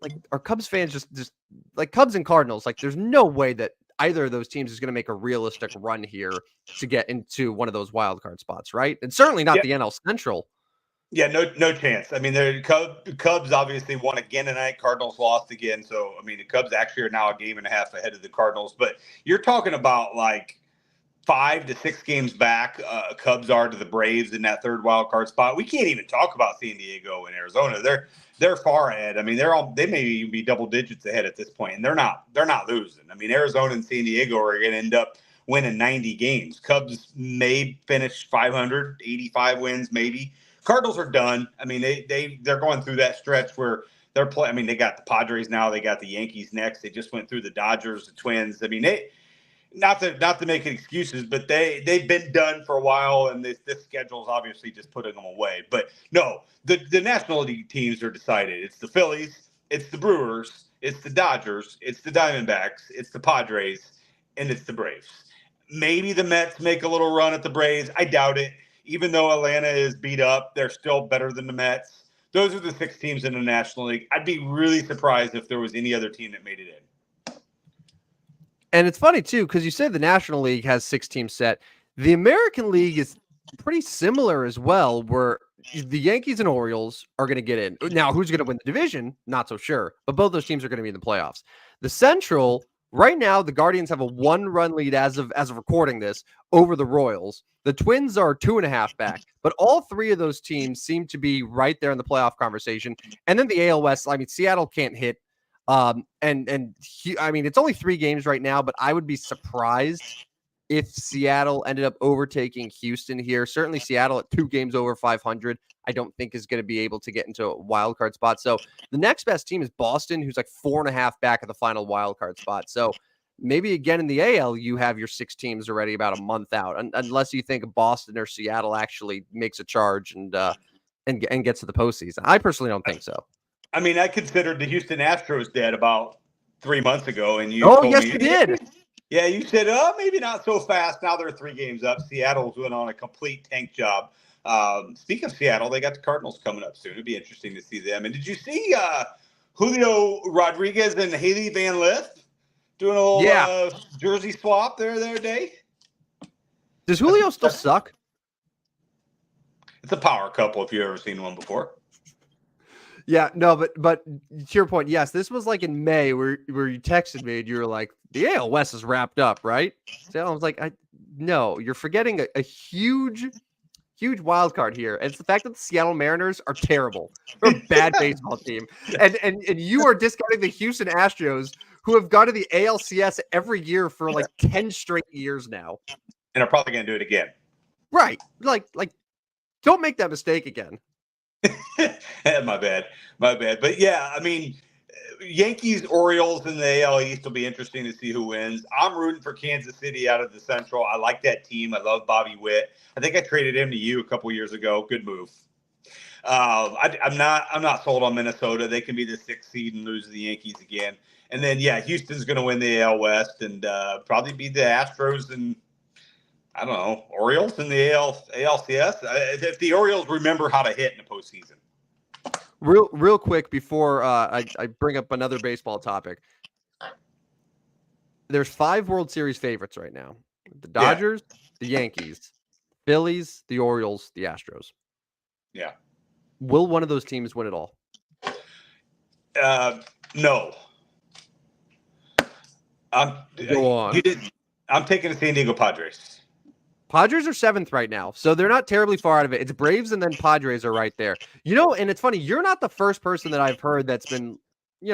like are Cubs fans just like Cubs and Cardinals? Like, there's no way that either of those teams is going to make a realistic run here to get into one of those wild card spots, right? And certainly not the NL Central. Yeah, no chance. I mean, the Cubs obviously won again tonight. Cardinals lost again. So, I mean, the Cubs actually are now a game and a half ahead of the Cardinals. But you're talking about like 5 to 6 games back. Cubs are to the Braves in that third wild card spot. We can't even talk about San Diego and Arizona. They're far ahead. I mean, they may even be double digits ahead at this point, and they're not losing. I mean, Arizona and San Diego are going to end up winning 90 games. Cubs may finish 500, 85 wins, maybe. Cardinals are done. I mean, they're going through that stretch where they're playing. I mean, they got the Padres now. They got the Yankees next. They just went through the Dodgers, the Twins. I mean, not to make excuses, but they've been done for a while, and this schedule is obviously just putting them away. But no, the National League teams are decided. It's the Phillies, it's the Brewers, it's the Dodgers, it's the Diamondbacks, it's the Padres, and it's the Braves. Maybe the Mets make a little run at the Braves. I doubt it. Even though Atlanta is beat up, they're still better than the Mets. Those are the 6 teams in the National League. I'd be really surprised if there was any other team that made it in. And it's funny, too, because you said the National League has 6 teams set. The American League is pretty similar as well, where the Yankees and Orioles are going to get in. Now, who's going to win the division? Not so sure. But both those teams are going to be in the playoffs. The Central, right now, the Guardians have a 1-run lead as of recording this over the Royals. The Twins are 2.5 back. But all 3 of those teams seem to be right there in the playoff conversation. And then the AL West, I mean, Seattle can't hit. I mean, it's only 3 games right now, but I would be surprised if Seattle ended up overtaking Houston here. Certainly Seattle at 2 games over 500, I don't think is going to be able to get into a wild card spot. So the next best team is Boston, who's like 4.5 back at the final wild card spot. So maybe again in the AL, you have your 6 teams already about a month out, unless you think Boston or Seattle actually makes a charge and gets to the postseason. I personally don't think so. I mean, I considered the Houston Astros dead about 3 months ago, and you told me, you did. Yeah, you said, oh, maybe not so fast. Now they're 3 games up. Seattle's went on a complete tank job. Speaking of Seattle, they got the Cardinals coming up soon. It'd be interesting to see them. And did you see Julio Rodriguez and Haley Van Lith doing a little jersey swap there the other day? Does Julio still suck? It's a power couple if you've ever seen one before. Yeah, no, but to your point, yes, this was like in May where you texted me and you were like, the AL West is wrapped up, right? So I was like, no, you're forgetting a huge wild card here. And it's the fact that the Seattle Mariners are terrible. They're a bad baseball team. And you are discounting the Houston Astros, who have gone to the ALCS every year for like 10 straight years now. And are probably going to do it again. Right. Like, don't make that mistake again. My bad. But yeah, I mean, Yankees, Orioles in the AL East will be interesting to see who wins. I'm rooting for Kansas City out of the Central. I like that team. I love Bobby Witt. I think I traded him to you a couple years ago. Good move. I'm not sold on Minnesota. They can be the 6th seed and lose to the Yankees again. And then Houston's going to win the AL West and probably be the Astros and I don't know, Orioles in the ALCS. If the Orioles remember how to hit in the postseason. Real quick before I bring up another baseball topic. There's 5 World Series favorites right now. The Dodgers, the Yankees, Phillies, the Orioles, the Astros. Yeah. Will one of those teams win it all? No. Go on. I'm taking the San Diego Padres. Padres are 7th right now, so they're not terribly far out of it. It's Braves and then Padres are right there. And it's funny, you're not the first person that I've heard that's been,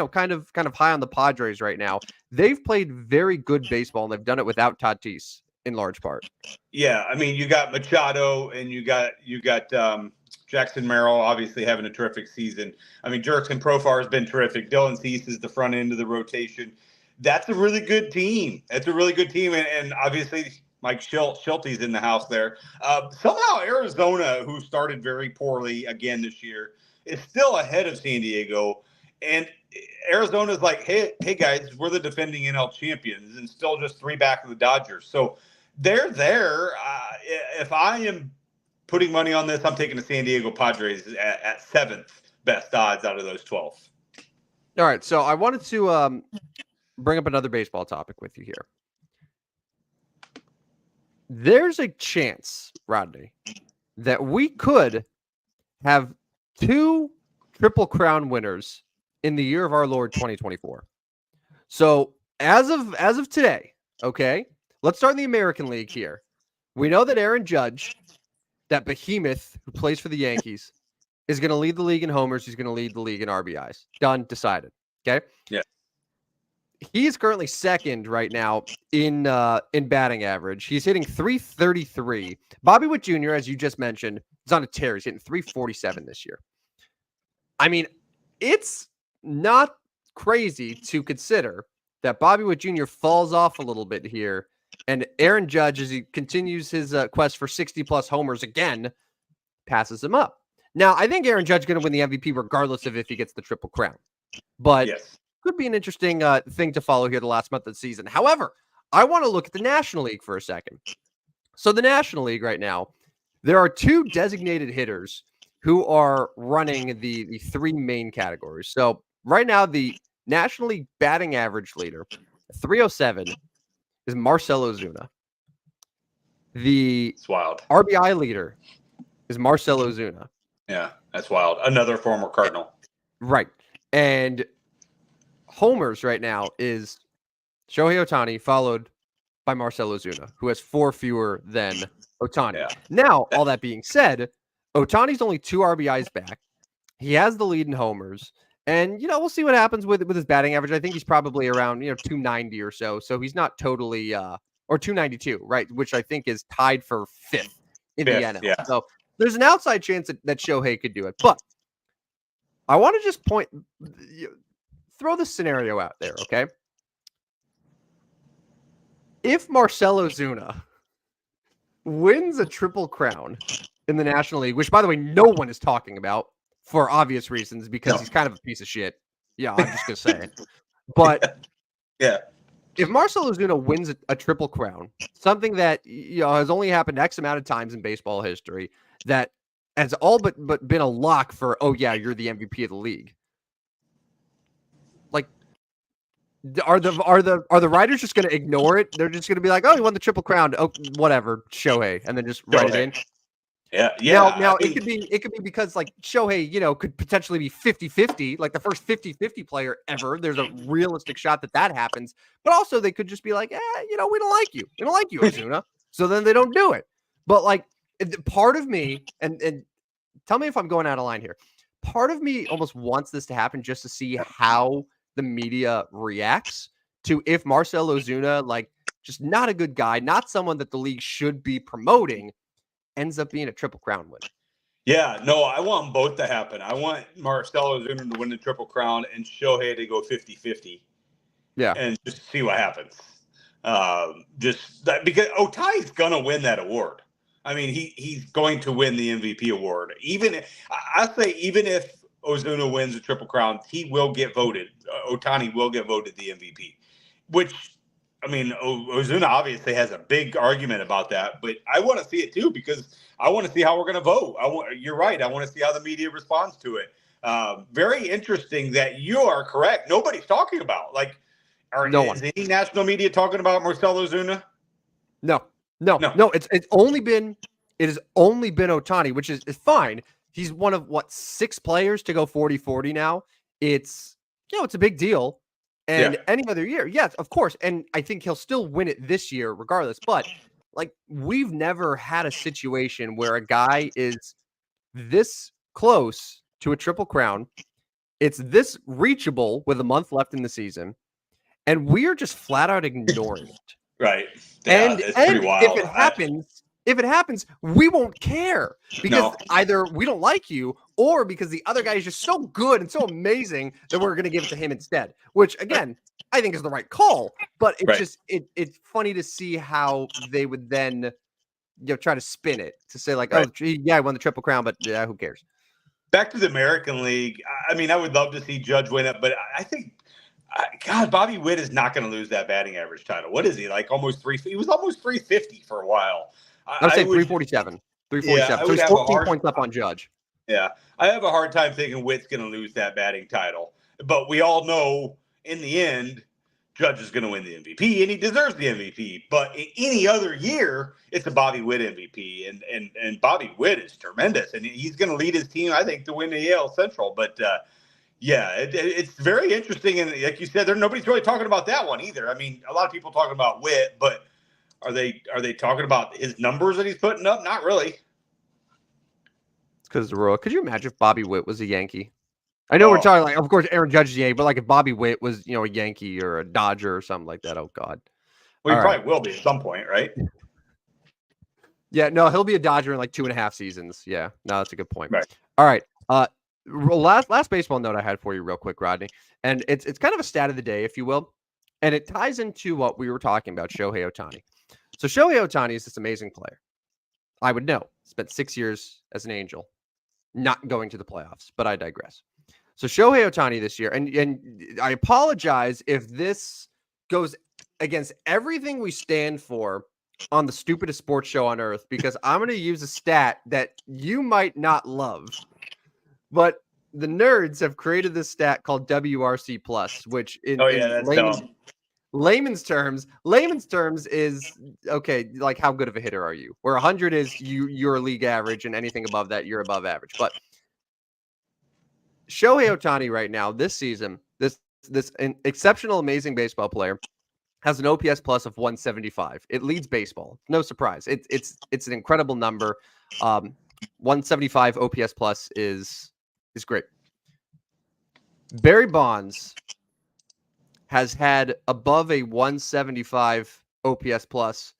kind of high on the Padres right now. They've played very good baseball, and they've done it without Tatis in large part. Yeah, I mean, you got Machado and you got Jackson Merrill obviously having a terrific season. I mean, Jurickson Profar has been terrific. Dylan Cease is the front end of the rotation. That's a really good team. And obviously Mike Schulte's in the house there. Somehow Arizona, who started very poorly again this year, is still ahead of San Diego. And Arizona's like, hey guys, we're the defending NL champions and still just 3 back of the Dodgers. So they're there. If I am putting money on this, I'm taking the San Diego Padres at 7th best odds out of those 12. All right. So I wanted to bring up another baseball topic with you here. There's a chance, Rodney, that we could have 2 Triple Crown winners in the year of our Lord 2024. So as of today, okay, let's start in the American League here. We know that Aaron Judge, that behemoth who plays for the Yankees, is going to lead the league in homers. He's going to lead the league in RBIs. Done, decided. Okay. Yeah. He is currently 2nd right now in batting average. He's hitting .333. Bobby Witt Jr., as you just mentioned, is on a tear. He's hitting .347 this year. I mean, it's not crazy to consider that Bobby Witt Jr. falls off a little bit here And Aaron Judge, as he continues his quest for 60-plus homers again, passes him up. Now, I think Aaron Judge is going to win the MVP regardless of if he gets the Triple Crown. But Yes. could be an interesting thing to follow here the last month of the season. However, I want to look at the National League for a second. So the National League right now, there are 2 designated hitters who are running the 3 main categories. So right now, the National League batting average leader, 307, is Marcell Ozuna. The It's wild. RBI leader is Marcell Ozuna. Yeah, that's wild. Another former Cardinal. Right. And homers right now is Shohei Ohtani, followed by Marcell Ozuna, who has 4 fewer than Ohtani. Yeah. Now, all that being said, Ohtani's only 2 RBIs back. He has the lead in homers. And, we'll see what happens with his batting average. I think he's probably around, 290 or so. So he's not totally, or 292, right? Which I think is tied for 5th in the NL. Yeah. So there's an outside chance that Shohei could do it. But I want to just throw this scenario out there, okay? If Marcell Ozuna wins a Triple Crown in the National League, which, by the way, no one is talking about for obvious reasons because he's kind of a piece of shit. Yeah, I'm just going to say it. But yeah, if Marcell Ozuna wins a Triple Crown, something that has only happened X amount of times in baseball history, that has all but been a lock for, oh yeah, you're the MVP of the league. Like, are the writers just going to ignore it? They're just going to be like, oh, he won the Triple Crown. Oh, whatever, Shohei, and then just write it in. Yeah. Now it could be because like Shohei, could potentially be 50-50, like the first 50-50 player ever. There's a realistic shot that happens. But also they could just be like, we don't like you. We don't like you, Ozuna. So then they don't do it. But like part of me, and tell me if I'm going out of line here. Part of me almost wants this to happen just to see how the media reacts to if Marcell Ozuna, like just not a good guy, not someone that the league should be promoting, ends up being a Triple Crown winner. Yeah, no, I want both to happen. I want Marcell Ozuna to win the Triple Crown and Shohei to go 50-50. Yeah. And just see what happens. Just that, because Otai's going to win that award. I mean, he's going to win the MVP award. Even if Ozuna wins the Triple Crown, he will get voted. Ohtani will get voted the MVP, which, I mean, Ozuna obviously has a big argument about that, but I want to see it too because I want to see how we're going to vote. You're right. I want to see how the media responds to it. Very interesting that you are correct. Nobody's talking about is any national media talking about Marcell Ozuna? No. It's only been Ohtani, which is fine. He's one of 6 players to go 40-40 now. It's it's a big deal. And any other year, yes, of course. And I think he'll still win it this year regardless. But like we've never had a situation where a guy is this close to a Triple Crown. It's this reachable with a month left in the season. And we are just flat out ignoring it. Right. Yeah, and pretty wild. If it happens, we won't care because either we don't like you or because the other guy is just so good and so amazing that we're going to give it to him instead, which again, I think is the right call, but it's funny to see how they would then, try to spin it to say like, oh yeah, I won the Triple Crown, but yeah, who cares? Back to the American League. I mean, I would love to see Judge win it, but I think, God, Bobby Witt is not going to lose that batting average title. What is he, like almost 350? He was almost 350 for a while. I would say 347. 347. So he's 14 points up on Judge. Yeah. I have a hard time thinking Witt's going to lose that batting title. But we all know in the end, Judge is going to win the MVP, and he deserves the MVP. But in any other year, it's a Bobby Witt MVP. And Bobby Witt is tremendous. And he's going to lead his team, I think, to win the AL Central. But, it's very interesting. And like you said, nobody's really talking about that one either. I mean, a lot of people talking about Witt, but are they talking about his numbers that he's putting up? Not really. It's because the Royal. Could you imagine if Bobby Witt was a Yankee? I know we're talking like, of course, Aaron Judge is a Yankee, but like if Bobby Witt was, a Yankee or a Dodger or something like that. Oh God. Well, he probably will be at some point, right? Yeah, no, he'll be a Dodger in like 2.5 seasons. Yeah, no, that's a good point. Right. All right. Last baseball note I had for you real quick, Rodney. And it's kind of a stat of the day, if you will. And it ties into what we were talking about, Shohei Ohtani. So Shohei Ohtani is this amazing player. I would know. Spent 6 years as an Angel, not going to the playoffs, but I digress. So Shohei Ohtani this year, and I apologize if this goes against everything we stand for on the stupidest sports show on earth, because I'm going to use a stat that you might not love, but the nerds have created this stat called WRC plus, which in that's dumb. layman's terms is okay. Like, how good of a hitter are you? Where 100 is you're league average, and anything above that, you're above average. But Shohei Ohtani right now, this season, this an exceptional, amazing baseball player, has an OPS plus of 175. It leads baseball. No surprise. It's an incredible number. 175 OPS plus is great. Barry Bonds has had above a 175 OPS plus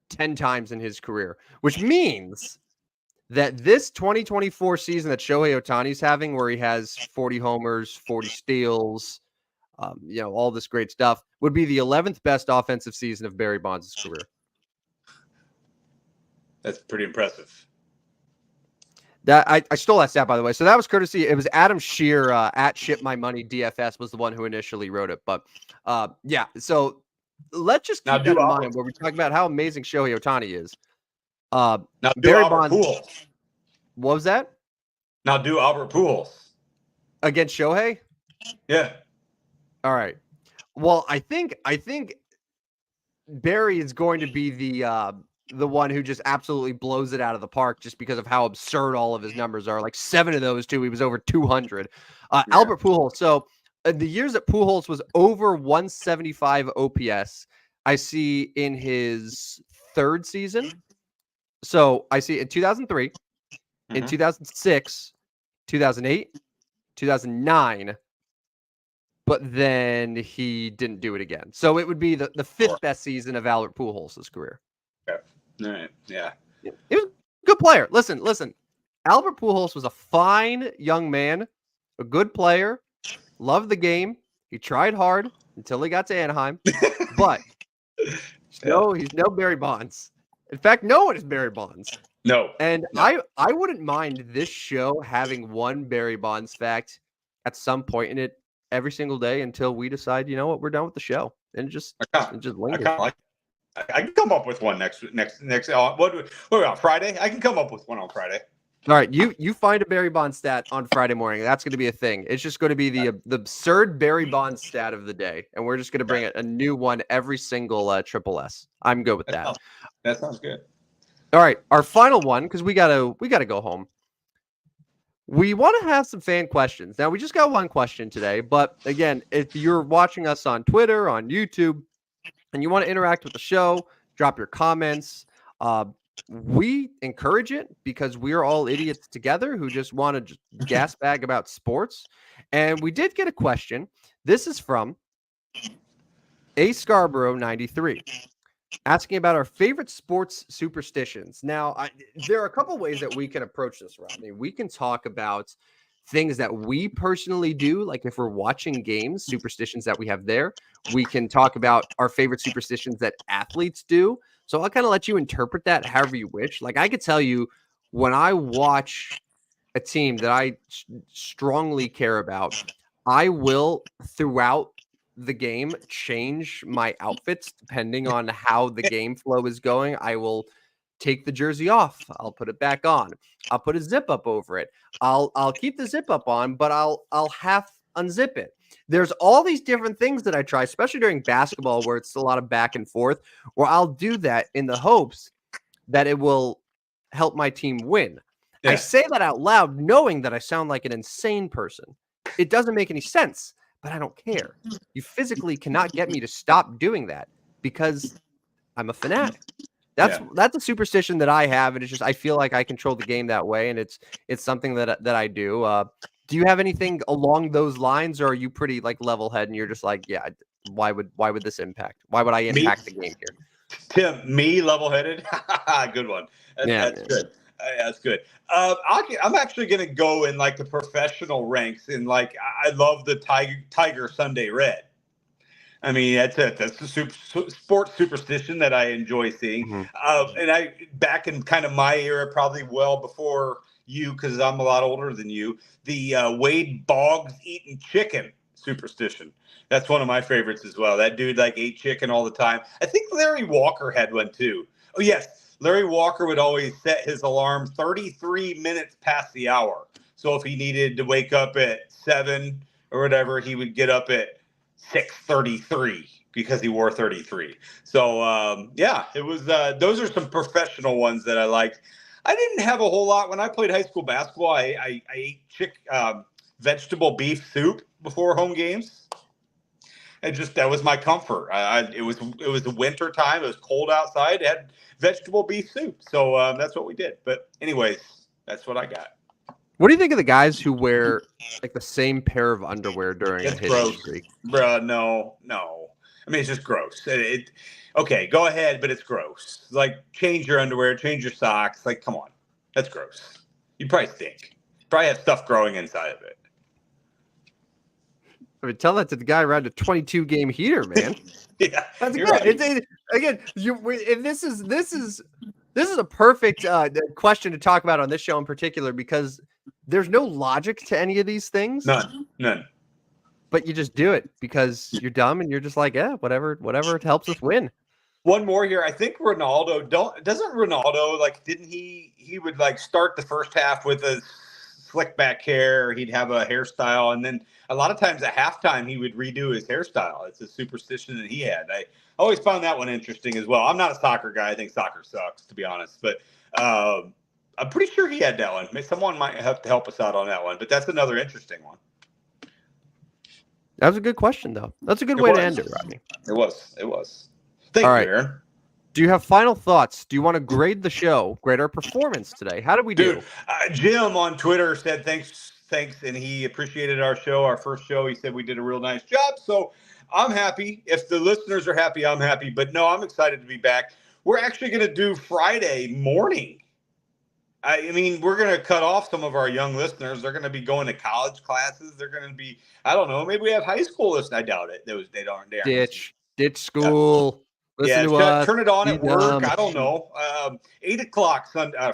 10 times in his career, which means that this 2024 season that Shohei Ohtani's having, where he has 40 homers, 40 steals, all this great stuff, would be the 11th best offensive season of Barry Bonds' career. That's pretty impressive. That I stole that stat, by the way. So that was courtesy. It was Adam Shear at Ship My Money DFS was the one who initially wrote it. But yeah, so let's just keep that in mind where we talk about how amazing Shohei Ohtani is. Now do Barry Albert Bonds. Pujols. What was that? Now do Albert Pujols against Shohei? Yeah. All right. Well, I think Barry is going to be the one who just absolutely blows it out of the park, just because of how absurd all of his numbers are. Like 7 of those too, he was over 200. Albert Pujols. So the years that Pujols was over 175 OPS, I see in his 3rd season. So I see in 2003, in 2006, 2008, 2009, but then he didn't do it again. So it would be the 5th best season of Albert Pujols' career. Okay. All right. Yeah. He was a good player. Listen. Albert Pujols was a fine young man, a good player, loved the game. He tried hard until he got to Anaheim, but he's no Barry Bonds. In fact, no one is Barry Bonds. No. And I wouldn't mind this show having one Barry Bonds fact at some point in it every single day until we decide, you know what, we're done with the show, and just linger. I can come up with one next. What about Friday? I can come up with one on Friday. All right, you find a Barry Bonds stat on Friday morning. That's going to be a thing. It's just going to be the absurd Barry Bonds stat of the day, and we're just going to bring a new one every single Triple S. I'm good with that. That sounds good. All right, our final one, because we gotta go home. We want to have some fan questions. Now, we just got one question today, but again, if you're watching us on Twitter, on YouTube, and you want to interact with the show, drop your comments. We encourage it, because we are all idiots together who just want to just gas bag about sports. And we did get a question. This is from A Scarborough 93. Asking about our favorite sports superstitions. Now, there are a couple ways that we can approach this, Rodney. We can talk about things that we personally do, like if we're watching games, superstitions that we have there. We can talk about our favorite superstitions that athletes do. So I'll kind of let you interpret that however you wish. Like, I could tell you, when I watch a team that I strongly care about, I will, throughout the game, change my outfits depending on how the game flow is going. I will take the jersey off. I'll put it back on. I'll put a zip up over it. I'll keep the zip up on, but I'll half unzip it. There's all these different things that I try, especially during basketball, where it's a lot of back and forth, where I'll do that in the hopes that it will help my team win. Yeah. I say that out loud, knowing that I sound like an insane person. It doesn't make any sense, but I don't care. You physically cannot get me to stop doing that, because I'm a fanatic. That's a superstition that I have, and it's just I feel like I control the game that way, and it's something that I do. Do you have anything along those lines, or are you pretty like level head and you're just like, yeah, why would this impact? Why would I impact the game here? Tim, me level headed. Good one. That's good. That's good. I'm actually going to go in like the professional ranks, and like I love the Tiger Sunday Red. I mean, that's it. That's the sports superstition that I enjoy seeing. And I back in kind of my era, probably well before you, because I'm a lot older than you. The Wade Boggs eating chicken superstition. That's one of my favorites as well. That dude like ate chicken all the time. I think Larry Walker had one too. Oh yes, Larry Walker would always set his alarm 33 minutes past the hour. So if he needed to wake up at 7 or whatever, he would get up at 6:33 because he wore 33. So yeah, it was. Those are some professional ones that I liked. I didn't have a whole lot when I played high school basketball. I ate vegetable beef soup before home games. That was my comfort. It was the winter time. It was cold outside. It had vegetable beef soup, so that's what we did. But anyways, that's what I got. What do you think of the guys who wear like the same pair of underwear during a hitting streak? Bruh, no. I mean, it's just gross. Okay, go ahead, but it's gross. Like, change your underwear, change your socks. Like, come on. That's gross. You probably stink. You probably have stuff growing inside of it. I mean, tell that to the guy around a 22-game heater, man. Yeah, that's good. Right. Again, this is a perfect question to talk about on this show in particular because there's no logic to any of these things. None. But you just do it because you're dumb and you're just like, yeah, whatever helps us win. One more here. I think Ronaldo doesn't Ronaldo like didn't he would like start the first half with a slick back hair, he'd have a hairstyle, and then a lot of times at halftime he would redo his hairstyle. It's a superstition that he had. I always found that one interesting as well. I'm not a soccer guy. I think soccer sucks, to be honest, but I'm pretty sure he had that one. Someone might have to help us out on that one, but that's another interesting one. That was a good question, though. That's a good way to end it, Rodney. It was. Thank you, Aaron. Do you have final thoughts? Do you want to grade the show, grade our performance today? How did we do? Jim on Twitter said thanks, and he appreciated our show, our first show. He said we did a real nice job, so I'm happy. If the listeners are happy, I'm happy. But no, I'm excited to be back. We're actually going to do Friday morning. I mean, we're going to cut off some of our young listeners. They're going to be going to college classes. They're going to be, I don't know, maybe we have high school listeners. I doubt it. They aren't there. Ditch school. Listen to us. Turn it on at work. I don't know. 8 o'clock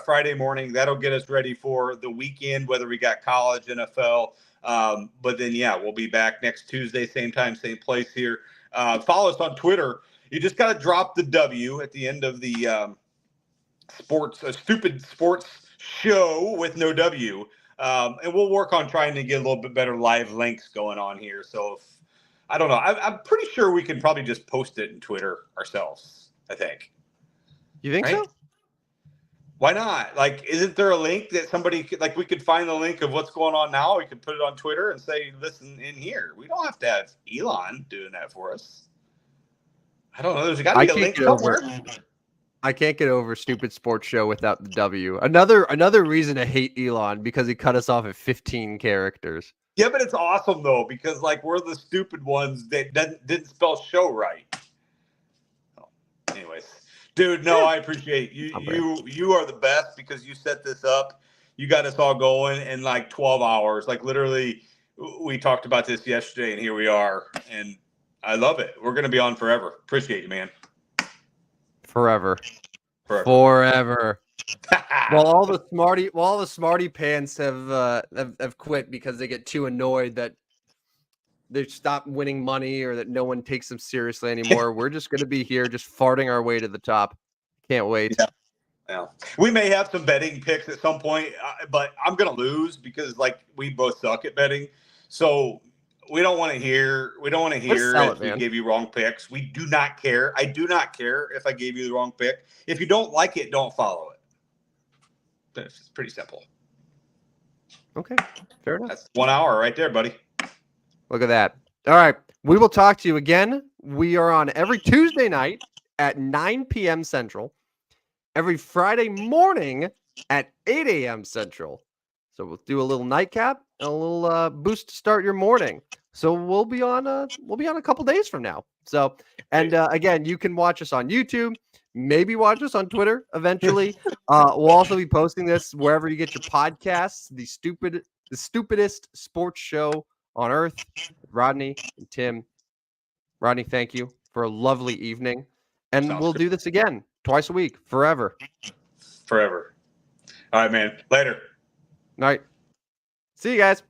Friday morning. That'll get us ready for the weekend, whether we got college, NFL. But then, we'll be back next Tuesday, same time, same place here. Follow us on Twitter. You just got to drop the W at the end of the Stupid Sports Show with no W. And we'll work on trying to get a little bit better live links going on here. So I don't know. I'm pretty sure we can probably just post it in Twitter ourselves, I think. You think so? Why not? Like, isn't there a link that somebody could, like, we could find the link of what's going on now? We could put it on Twitter and say, listen in here. We don't have to have Elon doing that for us. I don't know. There's got to be a link somewhere. I can't get over Stupid Sports Show without the W. Another reason to hate Elon because he cut us off at 15 characters. Yeah, but it's awesome though because like we're the stupid ones that didn't spell show right. Oh, anyways, dude, no, I appreciate you. You are the best because you set this up. You got us all going in like 12 hours. Like literally, we talked about this yesterday, and here we are. And I love it. We're gonna be on forever. Appreciate you, man. Forever. Well, all the smarty pants have quit because they get too annoyed that they stop winning money or that no one takes them seriously anymore. We're just going to be here, just farting our way to the top. Can't wait. Yeah. We may have some betting picks at some point, but I'm going to lose because like we both suck at betting. So we don't want to hear if we give you wrong picks. We do not care. I do not care if I gave you the wrong pick. If you don't like it, don't follow it. It's pretty simple. Okay, fair enough. That's 1 hour right there, buddy. Look at that. All right, we will talk to you again. We are on every Tuesday night at 9 p.m. Central, every Friday morning at 8 a.m. Central. So we'll do a little nightcap and a little boost to start your morning. So we'll be on a couple days from now. So, and again, you can watch us on YouTube. Maybe watch us on Twitter eventually. We'll also be posting this wherever you get your podcasts. The Stupidest Sports Show on Earth. Rodney and Tim. Rodney, thank you for a lovely evening. And Sounds we'll good. do this again twice a week, forever. Forever. All right, man. Later. Night. See you guys.